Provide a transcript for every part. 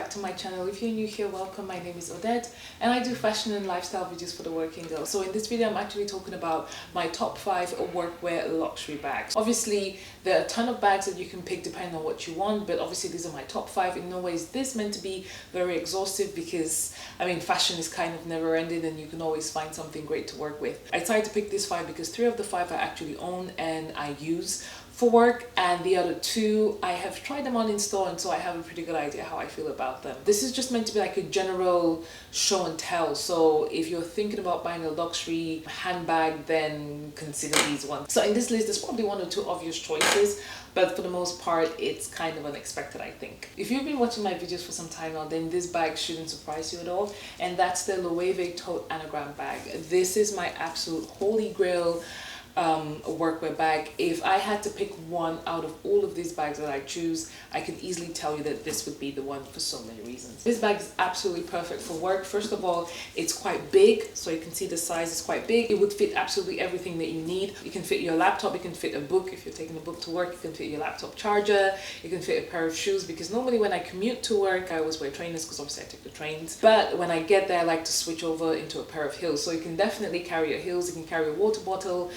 back to my channel. If you're new here, welcome. My name is Odette and I do fashion and lifestyle videos for the working girl. So in this video I'm actually talking about my top 5 workwear luxury bags. Obviously there are a ton of bags that you can pick depending on what you want, but obviously these are my top 5. In no way is this meant to be very exhaustive because I mean fashion is kind of never ending and you can always find something great to work with. I decided to pick these 5 because 3 of the 5 I actually own and I use for work, and the other 2 I have tried them on in store, and so I have a pretty good idea how I feel about them. This is just meant to be like a general show and tell, so if you're thinking about buying a luxury handbag, then consider these ones. So in this list there's probably 1 or 2 obvious choices, but for the most part it's kind of unexpected, I think. If you've been watching my videos for some time now, then this bag shouldn't surprise you at all, and that's the Loewe tote anagram bag. This is my absolute holy grail workwear bag. If I had to pick one out of all of these bags that I choose, I can easily tell you that this would be the one for so many reasons. This bag is absolutely perfect for work. First of all, it's quite big, so you can see the size is quite big. It would fit absolutely everything that you need. You can fit your laptop, you can fit a book if you're taking a book to work, you can fit your laptop charger, you can fit a pair of shoes, because normally when I commute to work I always wear trainers because obviously I take the trains, but when I get there I like to switch over into a pair of heels. So you can definitely carry your heels, you can carry a water bottle.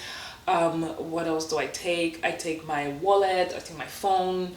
What else do I take? I take my wallet, I take my phone,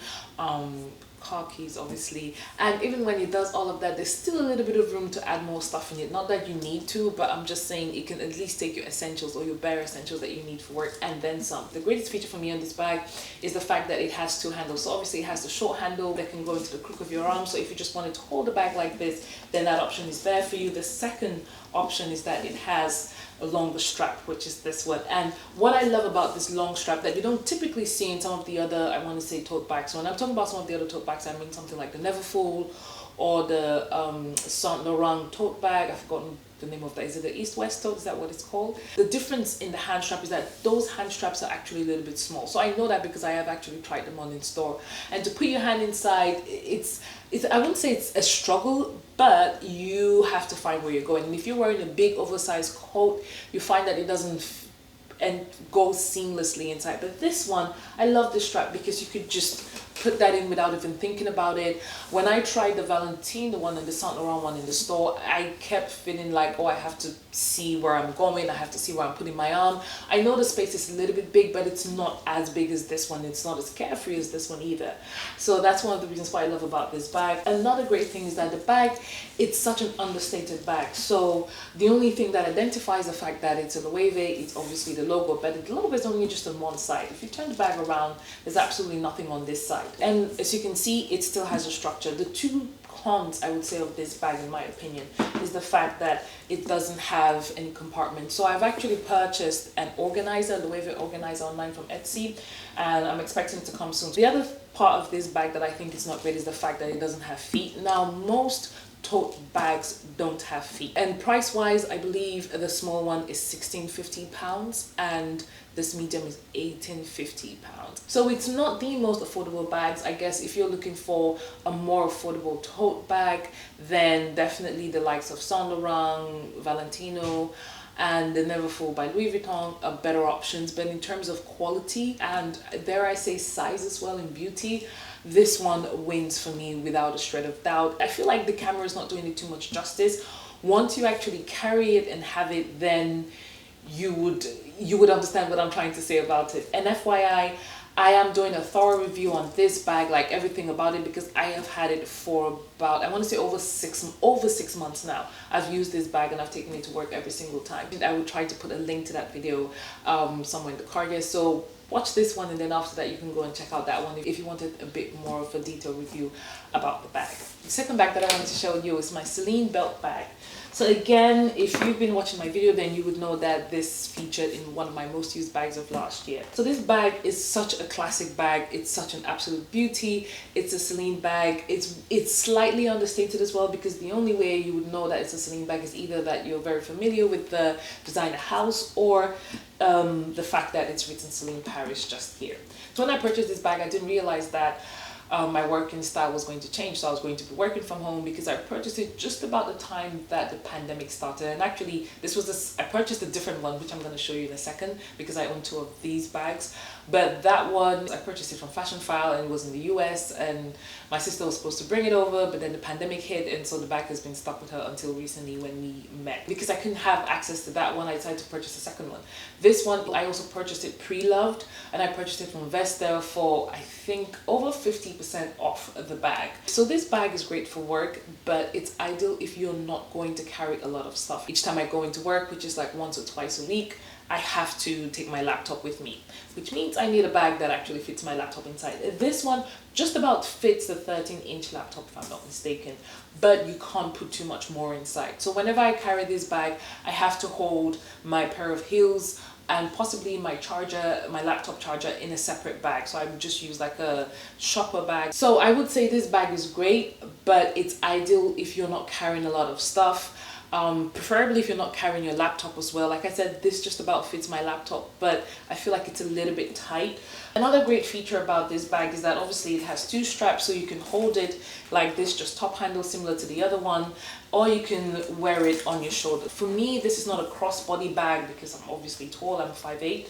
car keys obviously, and even when it does all of that, there's still a little bit of room to add more stuff in it. Not that you need to, but I'm just saying it can at least take your essentials or your bare essentials that you need for work and then some. The greatest feature for me on this bag is the fact that it has 2 handles. So obviously it has the short handle that can go into the crook of your arm, so if you just wanted to hold the bag like this, then that option is there for you. The second option is that it has a longer strap, which is this one. And what I love about this long strap that you don't typically see in some of the other, I want to say, tote bags. So when I'm talking about some of the other tote bags, I mean something like the Neverfull or the Saint Laurent tote bag. I've forgotten the name of that. Is it the East-West tote? Is that what it's called? The difference in the hand strap is that those hand straps are actually a little bit small. So I know that because I have actually tried them on in store. And to put your hand inside, it's I wouldn't say it's a struggle, but you have to find where you're going. And if you're wearing a big oversized coat, you find that it doesn't and go seamlessly inside. But this one, I love this strap because you could just put that in without even thinking about it. When I tried the Valentine, the one and the Saint Laurent one in the store, I kept feeling like, oh, I have to see where I'm going, I have to see where I'm putting my arm. I know the space is a little bit big, but it's not as big as this one. It's not as carefree as this one either. So that's one of the reasons why I love about this bag. Another great thing is that the bag, it's such an understated bag. So the only thing that identifies the fact that it's a Loewe, it's obviously the logo, but the logo is only just on one side. If you turn the bag around, there's absolutely nothing on this side. And as you can see, it still has a structure. The 2 cons, I would say, of this bag, in my opinion, is the fact that it doesn't have any compartments. So I've actually purchased an organizer, the Loewe organizer online from Etsy, and I'm expecting it to come soon. The other part of this bag that I think is not great is the fact that it doesn't have feet. Now, most tote bags don't have feet, and price wise I believe the small one is £16.50 and this medium is £18.50. So it's not the most affordable bags. I guess if you're looking for a more affordable tote bag, then definitely the likes of Saint Laurent, Valentino and the Neverfull by Louis Vuitton are better options. But in terms of quality and, dare I say, size as well, and beauty, this one wins for me without a shred of doubt. I feel like the camera is not doing it too much justice. Once you actually carry it and have it, then you would understand what I'm trying to say about it. And FYI, I am doing a thorough review on this bag, like everything about it, because I have had it for about, I want to say over 6 months now. I've used this bag and I've taken it to work every single time. And I will try to put a link to that video somewhere in the card here. So watch this one, and then after that you can go and check out that one if you wanted a bit more of a detailed review about the bag. The second bag that I wanted to show you is my Celine belt bag. So again, if you've been watching my video, then you would know that this featured in one of my most used bags of last year. So this bag is such a classic bag. It's such an absolute beauty. It's a Celine bag. It's slightly understated as well, because the only way you would know that it's a Celine bag is either that you're very familiar with the designer house or the fact that it's written Celine Paris just here. So when I purchased this bag, I didn't realize that my working style was going to change. So I was going to be working from home because I purchased it just about the time that the pandemic started. And actually I purchased a different one, which I'm going to show you in a second, because I own two of these bags. But that one, I purchased it from Fashion File, and it was in the US, and my sister was supposed to bring it over, but then the pandemic hit, and so the bag has been stuck with her until recently when we met. Because I couldn't have access to that one, I decided to purchase a second one. This one, I also purchased it pre-loved, and I purchased it from Vesta for, I think, over 50% off the bag. So this bag is great for work, but it's ideal if you're not going to carry a lot of stuff. Each time I go into work, which is like once or twice a week, I have to take my laptop with me, which means I need a bag that actually fits my laptop inside. This one just about fits the 13-inch laptop, if I'm not mistaken, but you can't put too much more inside. So whenever I carry this bag, I have to hold my pair of heels and possibly my charger, my laptop charger, in a separate bag. So I would just use like a shopper bag. So I would say this bag is great, but it's ideal if you're not carrying a lot of stuff. Preferably if you're not carrying your laptop as well. Like I said, this just about fits my laptop, but I feel like it's a little bit tight. Another great feature about this bag is that obviously it has two straps, so you can hold it like this, just top handle similar to the other one, or you can wear it on your shoulder. For me, this is not a crossbody bag because I'm obviously tall, I'm 5'8".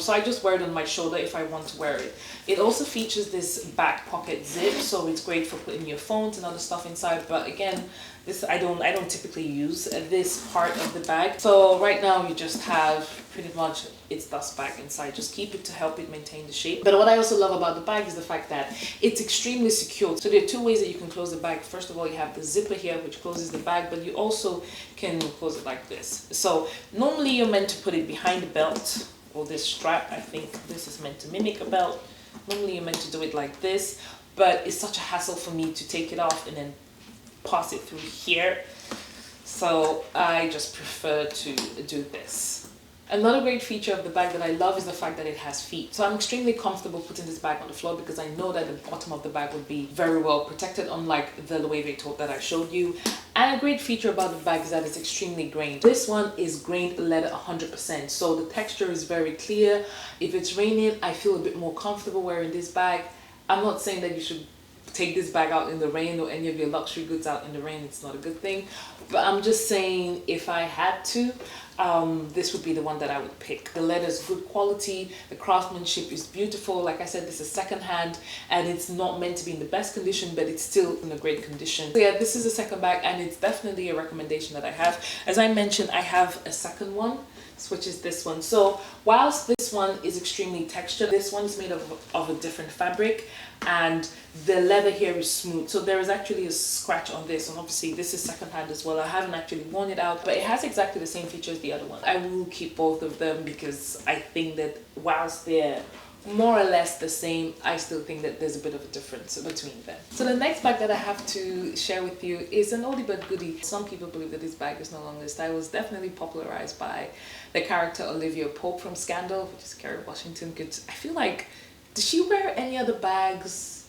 So I just wear it on my shoulder if I want to wear it. It also features this back pocket zip, so it's great for putting your phones and other stuff inside. But again, this I don't typically use this part of the bag. So right now you just have pretty much its dust bag inside. Just keep it to help it maintain the shape. But what I also love about the bag is the fact that it's extremely secure. So there are two ways that you can close the bag. First of all, you have the zipper here, which closes the bag, but you also can close it like this. So normally you're meant to put it behind the belt, or this strap. I think this is meant to mimic a belt. Normally you're meant to do it like this, but it's such a hassle for me to take it off and then pass it through here. So I just prefer to do this. Another great feature of the bag that I love is the fact that it has feet. So I'm extremely comfortable putting this bag on the floor because I know that the bottom of the bag would be very well protected, unlike the Loewe tote that I showed you. And a great feature about the bag is that it's extremely grained. This one is grained leather 100%, so the texture is very clear. If it's raining, I feel a bit more comfortable wearing this bag. I'm not saying that you should take this bag out in the rain or any of your luxury goods out in the rain. It's not a good thing, but I'm just saying if I had to, this would be the one that I would pick. The leather is good quality, the craftsmanship is beautiful. Like I said, this is secondhand and it's not meant to be in the best condition, but it's still in a great condition. So yeah, this is a second bag and it's definitely a recommendation that I have. As I mentioned, I have a second one, which is this one. So whilst this one is extremely textured, this one is made of a different fabric and the leather here is smooth. So there is actually a scratch on this, and obviously this is secondhand as well. I haven't actually worn it out, but it has exactly the same features as the other one. I will keep both of them because I think that whilst they're more or less the same, I still think that there's a bit of a difference between them. So the next bag that I have to share with you is an oldie but goodie. Some people believe that this bag is no longer style. It was definitely popularized by the character Olivia Pope from Scandal, which is Kerry Washington. I feel like, did she wear any other bags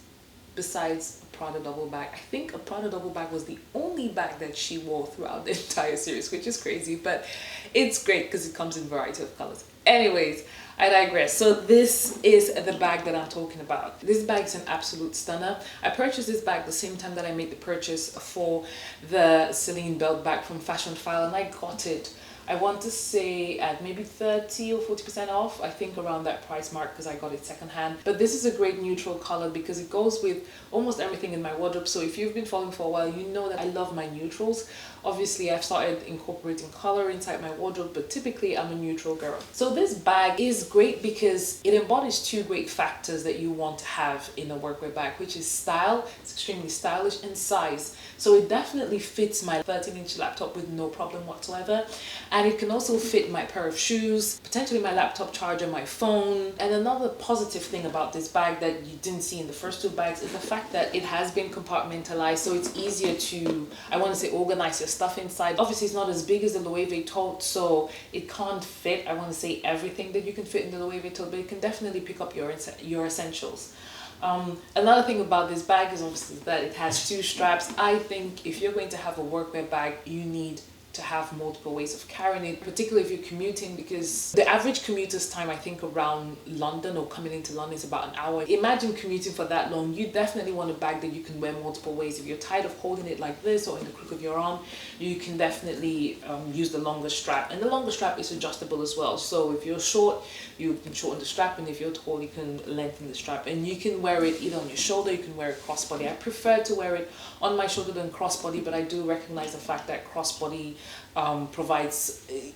besides a Prada double bag? I think a Prada double bag was the only bag that she wore throughout the entire series, which is crazy, but it's great because it comes in a variety of colors. Anyways, I digress. So this is the bag that I'm talking about. This bag is an absolute stunner. I purchased this bag the same time that I made the purchase for the Celine belt bag from Fashion File, and I got it, I want to say, at maybe 30 or 40% off. I think around that price mark because I got it secondhand. But this is a great neutral color because it goes with almost everything in my wardrobe. So if you've been following for a while, you know that I love my neutrals. Obviously, I've started incorporating color inside my wardrobe, but typically I'm a neutral girl. So this bag is great because it embodies two great factors that you want to have in a workwear bag, which is style. It's extremely stylish, and size. So it definitely fits my 13-inch laptop with no problem whatsoever. And it can also fit my pair of shoes, potentially my laptop charger, my phone. And another positive thing about this bag that you didn't see in the first two bags is the fact that it has been compartmentalized, so it's easier to, I want to say, organize your stuff inside. Obviously, it's not as big as the Loewe tote, so it can't fit, I want to say, everything that you can fit in the Loewe tote, but it can definitely pick up your essentials. Another thing about this bag is obviously that it has two straps. I think if you're going to have a workwear bag, you need to have multiple ways of carrying it, particularly if you're commuting, because the average commuter's time, I think, around London or coming into London is about an hour. Imagine commuting for that long. You definitely want a bag that you can wear multiple ways. If you're tired of holding it like this or in the crook of your arm, you can definitely use the longer strap, and the longer strap is adjustable as well. So if you're short, you can shorten the strap, and if you're tall, you can lengthen the strap, and you can wear it either on your shoulder, you can wear it crossbody. I prefer to wear it on my shoulder than crossbody, but I do recognize the fact that crossbody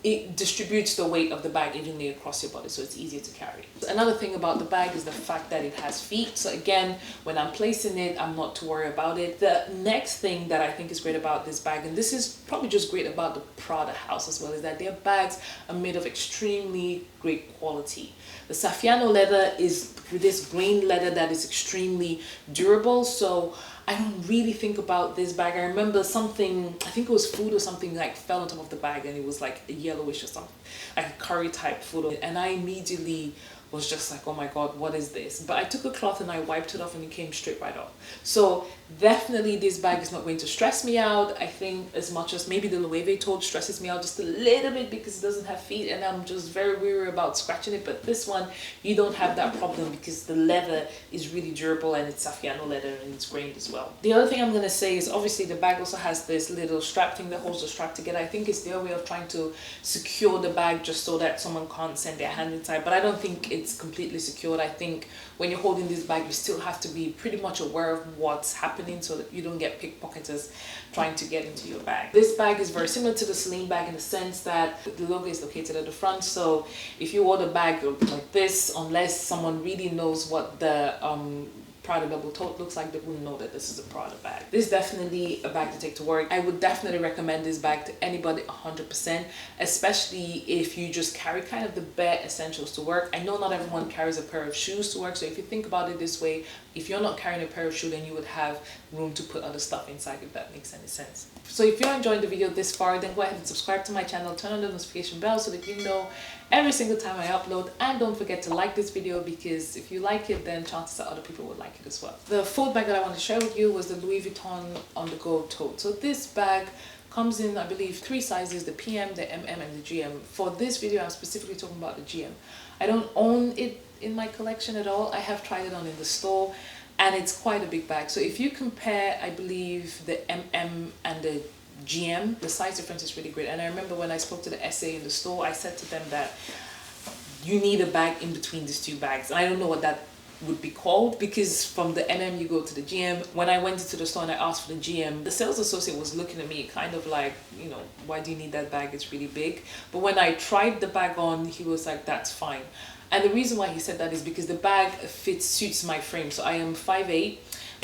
it distributes the weight of the bag evenly across your body, so it's easier to carry. Another thing about the bag is the fact that it has feet. So again, when I'm placing it, I'm not too worried about it. The next thing that I think is great about this bag, and this is probably just great about the Prada house as well, is that their bags are made of extremely great quality. The Saffiano leather is this grain leather that is extremely durable, so I don't really think about this bag. I remember something, I think it was food or something, like fell on top of the bag, and it was like a yellowish or something, like a curry type food, and I immediately was just like, oh my god, what is this? But I took a cloth and I wiped it off, and it came straight right off. So definitely this bag is not going to stress me out. I think as much as maybe the Loewe tote stresses me out just a little bit because it doesn't have feet and I'm just very weary about scratching it, but this one you don't have that problem because the leather is really durable and it's Saffiano leather and it's grained as well. The other thing I'm going to say is obviously the bag also has this little strap thing that holds the strap together. I think it's their way of trying to secure the bag just so that someone can't send their hand inside, but I don't think it's completely secured. I think when you're holding this bag, you still have to be pretty much aware of what's happening so that you don't get pickpocketers trying to get into your bag. This bag is very similar to the Celine bag in the sense that the logo is located at the front. So if you order a bag like this, unless someone really knows what the Prada double tote looks like, they wouldn't know that this is a Prada bag. This is definitely a bag to take to work. I would definitely recommend this bag to anybody 100%, especially if you just carry kind of the bare essentials to work. I know not everyone carries a pair of shoes to work, so if you think about it this way, if you're not carrying a pair of shoes, then you would have room to put other stuff inside, if that makes any sense. So if you're enjoying the video this far, then go ahead and subscribe to my channel, turn on the notification bell so that you know every single time I upload, and don't forget to like this video because if you like it, then chances are other people would like it as well. The fourth bag that I want to share with you was the Louis Vuitton on the go tote. So this bag comes in, I believe, 3 sizes, the PM, the MM, and the GM. For this video, I'm specifically talking about the GM. I don't own it in my collection at all. I have tried it on in the store, and it's quite a big bag. So if you compare, I believe, the MM and the GM, the size difference is really great. And I remember when I spoke to the SA in the store, I said to them that you need a bag in between these two bags. And I don't know what that would be called, because from the MM you go to the GM. When I went into the store and I asked for the GM, the sales associate was looking at me kind of like, you know, why do you need that bag? It's really big. But when I tried the bag on, he was like, that's fine. And the reason why he said that is because the bag suits my frame. So I am 5'8",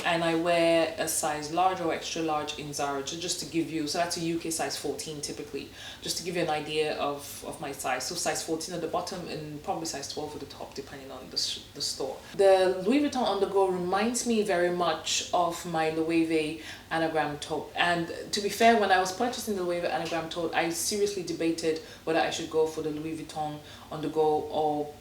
and I wear a size large or extra large in Zara, just to give you, so that's a UK size 14 typically, just to give you an idea of my size. So size 14 at the bottom and probably size 12 at the top, depending on the store. The Louis Vuitton on the go reminds me very much of my Loewe anagram tote. And to be fair, when I was purchasing the Loewe anagram tote, I seriously debated whether I should go for the Louis Vuitton on the go or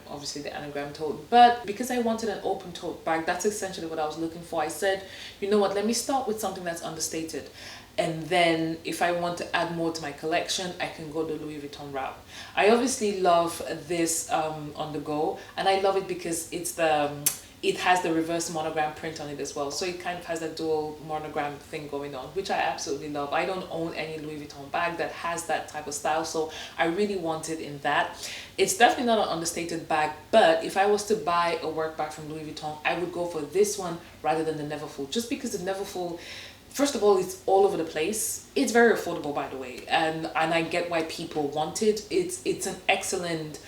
obviously the anagram tote, but because I wanted an open tote bag, that's essentially what I was looking for. I said, you know what, let me start with something that's understated, and then if I want to add more to my collection, I can go the Louis Vuitton route. I obviously love this on the go, and I love it because it's it has the reverse monogram print on it as well. So it kind of has that dual monogram thing going on, which I absolutely love. I don't own any Louis Vuitton bag that has that type of style, so I really want it in that. It's definitely not an understated bag, but if I was to buy a work bag from Louis Vuitton, I would go for this one rather than the Neverfull, just because the Neverfull, first of all, it's all over the place. It's very affordable, by the way, and I get why people want it. It's an excellent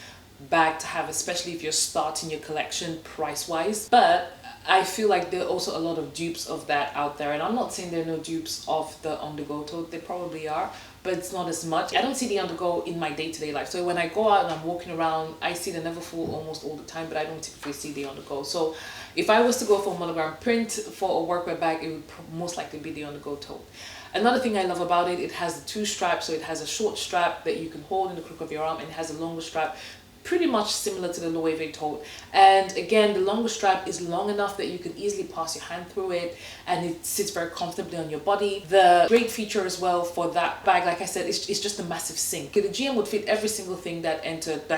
bag to have, especially if you're starting your collection price-wise. But I feel like there are also a lot of dupes of that out there, and I'm not saying there are no dupes of the on-the-go tote. They probably are, but it's not as much. I don't see the on-the-go in my day-to-day life. So when I go out and I'm walking around, I see the Neverfull almost all the time, but I don't typically see the on-the-go. So if I was to go for a monogram print for a workwear bag, it would most likely be the on-the-go tote. Another thing I love about it, it has the 2 straps. So it has a short strap that you can hold in the crook of your arm, and it has a longer strap pretty much similar to the Loewe tote. And again, the longer strap is long enough that you can easily pass your hand through it, and it sits very comfortably on your body. The great feature as well for that bag, like I said, it's just a massive sink. The GM would fit every single thing that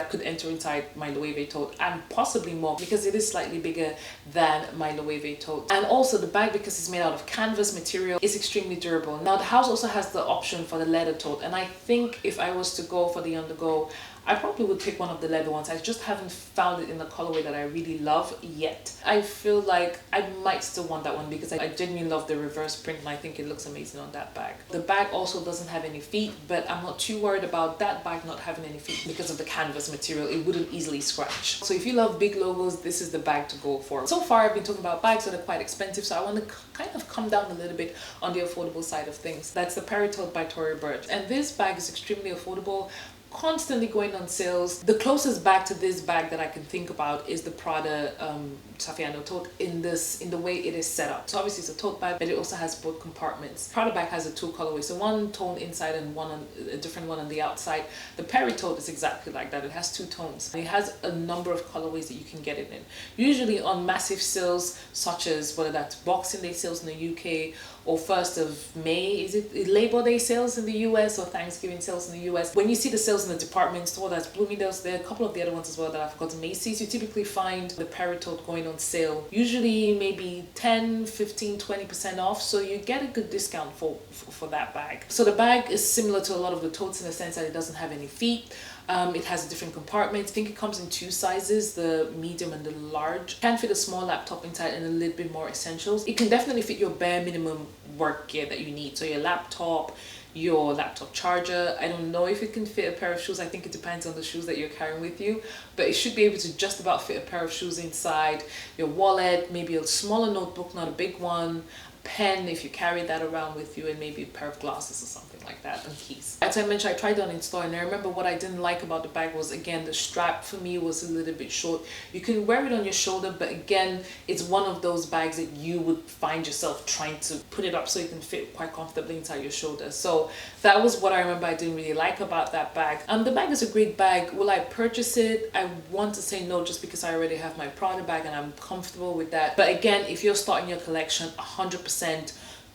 could enter inside my Loewe tote, and possibly more, because it is slightly bigger than my Loewe tote. And also the bag, because it's made out of canvas material, is extremely durable. Now the house also has the option for the leather tote, and I think if I was to go for the undergo, I probably would pick one of the leather ones. I just haven't found it in the colorway that I really love yet. I feel like I might still want that one because I genuinely love the reverse print, and I think it looks amazing on that bag. The bag also doesn't have any feet, but I'm not too worried about that bag not having any feet because of the canvas material. It wouldn't easily scratch. So if you love big logos, this is the bag to go for. So far I've been talking about bags that are quite expensive, so I want to kind of come down a little bit on the affordable side of things. That's the Perry tote by Tory Burch, and this bag is extremely affordable, constantly going on sales. The closest bag to this bag that I can think about is the Prada Saffiano tote in the way it is set up. So obviously it's a tote bag, but it also has both compartments. Prada bag has a two colorway, so one tone inside and a different one on the outside. The Perry tote is exactly like that. It has two tones. It has a number of colorways that you can get it in. Usually on massive sales, such as whether that's Boxing Day sales in the UK, or 1st of May, is it Labor Day sales in the US, or Thanksgiving sales in the US. When you see the sales in the department store, that's Bloomingdale's, there are a couple of the other ones as well that I forgot, Macy's, you typically find the Perry tote going on sale, usually maybe 10, 15, 20% off, so you get a good discount for that bag. So the bag is similar to a lot of the totes in the sense that it doesn't have any feet. It has a different compartment. I think it comes in two sizes, the medium and the large. Can fit a small laptop inside and a little bit more essentials. It can definitely fit your bare minimum work gear that you need. So your laptop charger. I don't know if it can fit a pair of shoes. I think it depends on the shoes that you're carrying with you, but it should be able to just about fit a pair of shoes inside. Your wallet, maybe a smaller notebook, not a big one, pen if you carry that around with you, and maybe a pair of glasses or something like that, and keys. As I mentioned, I tried it on in store, and I remember what I didn't like about the bag was, again, the strap for me was a little bit short. You can wear it on your shoulder, but again, it's one of those bags that you would find yourself trying to put it up so it can fit quite comfortably inside your shoulder. So that was what I remember I didn't really like about that bag. The bag is a great bag. Will I purchase it? I want to say no, just because I already have my Prada bag and I'm comfortable with that. But again, if you're starting your collection, 100%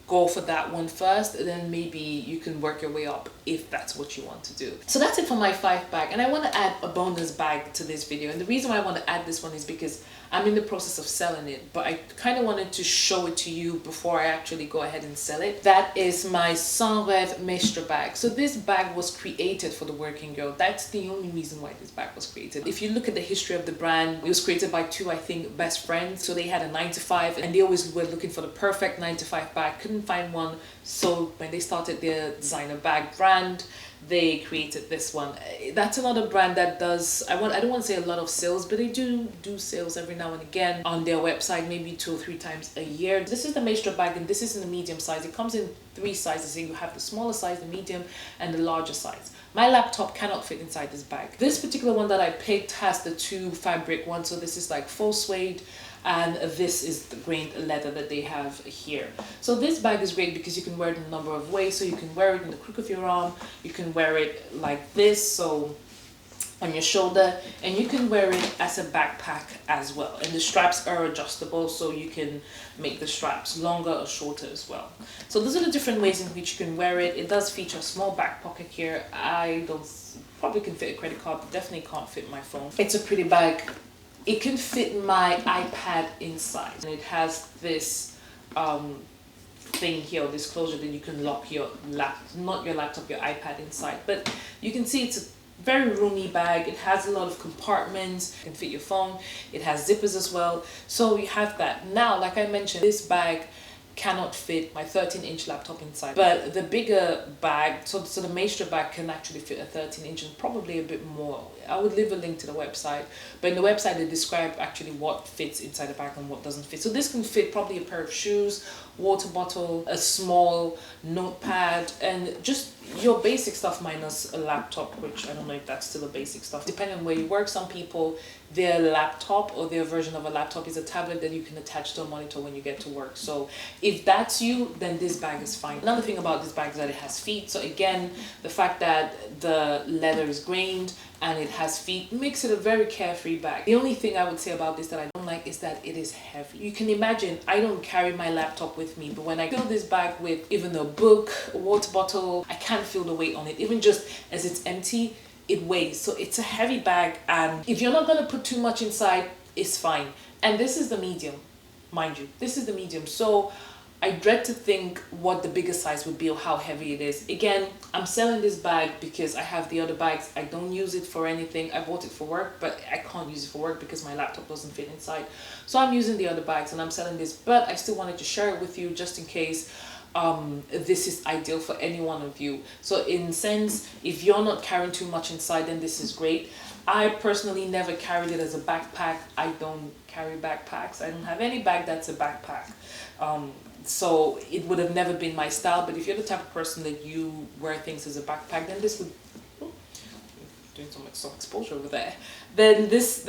go for that one first, and then maybe you can work your way up if that's what you want to do. So that's it for my 5 bag, and I want to add a bonus bag to this video. And the reason why I want to add this one is because I'm in the process of selling it, but I kind of wanted to show it to you before I actually go ahead and sell it. That is my Senreve Maître bag. So this bag was created for the working girl. That's the only reason why this bag was created. If you look at the history of the brand, it was created by two, I think, best friends. So they had a 9-to-5, and they always were looking for the perfect 9-to-5 bag. Couldn't find one. So when they started their designer bag brand, they created this one. That's another brand that does, I don't want to say a lot of sales, but they do sales every now and again on their website, maybe 2 or 3 times a year. This is the Maître bag, and this is in the medium size. It comes in 3 sizes. So you have the smaller size, the medium, and the larger size. My laptop cannot fit inside this bag. This particular one that I picked has the 2 fabric ones. So this is like faux suede, and this is the grained leather that they have here. So this bag is great because you can wear it in a number of ways. So you can wear it in the crook of your arm, you can wear it like this, so on your shoulder, and you can wear it as a backpack as well. And the straps are adjustable, so you can make the straps longer or shorter as well. So those are the different ways in which you can wear it. It does feature a small back pocket here. Probably can fit a credit card, but definitely can't fit my phone. It's a pretty bag. It can fit my iPad inside, and it has this thing here, this closure that you can lock your not your laptop, your iPad inside. But you can see it's a very roomy bag. It has a lot of compartments. It can fit your phone. It has zippers as well. So you have that. Now, like I mentioned, this bag cannot fit my 13-inch laptop inside, but the bigger bag, so the Maître bag can actually fit a 13-inch and probably a bit more. I would leave a link to the website, but in the website they describe actually what fits inside the bag and what doesn't fit. So this can fit probably a pair of shoes, water bottle, a small notepad, and just your basic stuff minus a laptop, which I don't know if that's still a basic stuff. Depending on where you work, some people, their laptop or their version of a laptop is a tablet that you can attach to a monitor when you get to work. So If that's you, then this bag is fine. Another thing about this bag is that it has feet. So again, the fact that the leather is grained and it has feet makes it a very carefree bag. The only thing I would say about this that I don't like is that it is heavy. You can imagine I don't carry my laptop with me, but when I fill this bag with even a book, a water bottle, I can't feel the weight on it. Even just as it's empty, it weighs. So it's a heavy bag, and if you're not going to put too much inside, it's fine. And this is the medium, mind you. This is the medium. So I dread to think what the biggest size would be or how heavy it is. Again, I'm selling this bag because I have the other bags. I don't use it for anything. I bought it for work, but I can't use it for work because my laptop doesn't fit inside. So I'm using the other bags and I'm selling this, but I still wanted to share it with you just in case this is ideal for any one of you. So in sense, if you're not carrying too much inside, then this is great. I personally never carried it as a backpack. I don't carry backpacks. I don't have any bag that's a backpack. So it would have never been my style. But if you're the type of person that you wear things as a backpack, then this would, doing some exposure over there, then this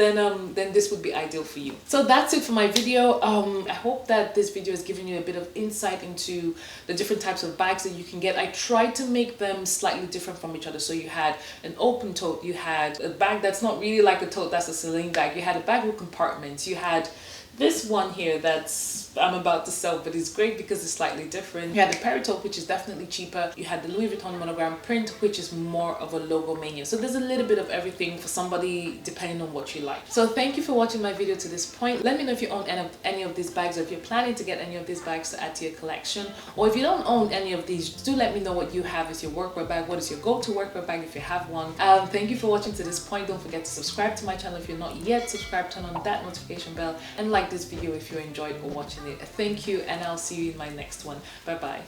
would be ideal for you. So that's it for my video. I hope that this video has given you a bit of insight into the different types of bags that you can get. I tried to make them slightly different from each other. So you had an open tote, you had a bag that's not really like a tote, that's a Celine bag, you had a bag with compartments, you had this one here that's I'm about to sell, but it's great because it's slightly different. You had the Tote, which is definitely cheaper. You had the Louis Vuitton monogram print, which is more of a logo mania. So there's a little bit of everything for somebody depending on what you like. So thank you for watching my video to this point. Let me know if you own any of these bags, or if you're planning to get any of these bags to add to your collection. Or if you don't own any of these, do let me know what you have as your workwear bag. What is your go-to workwear bag if you have one? Thank you for watching to this point. Don't forget to subscribe to my channel if you're not yet subscribed. Turn on that notification bell and like this video if you enjoyed or watching it. Thank you, and I'll see you in my next one. Bye bye.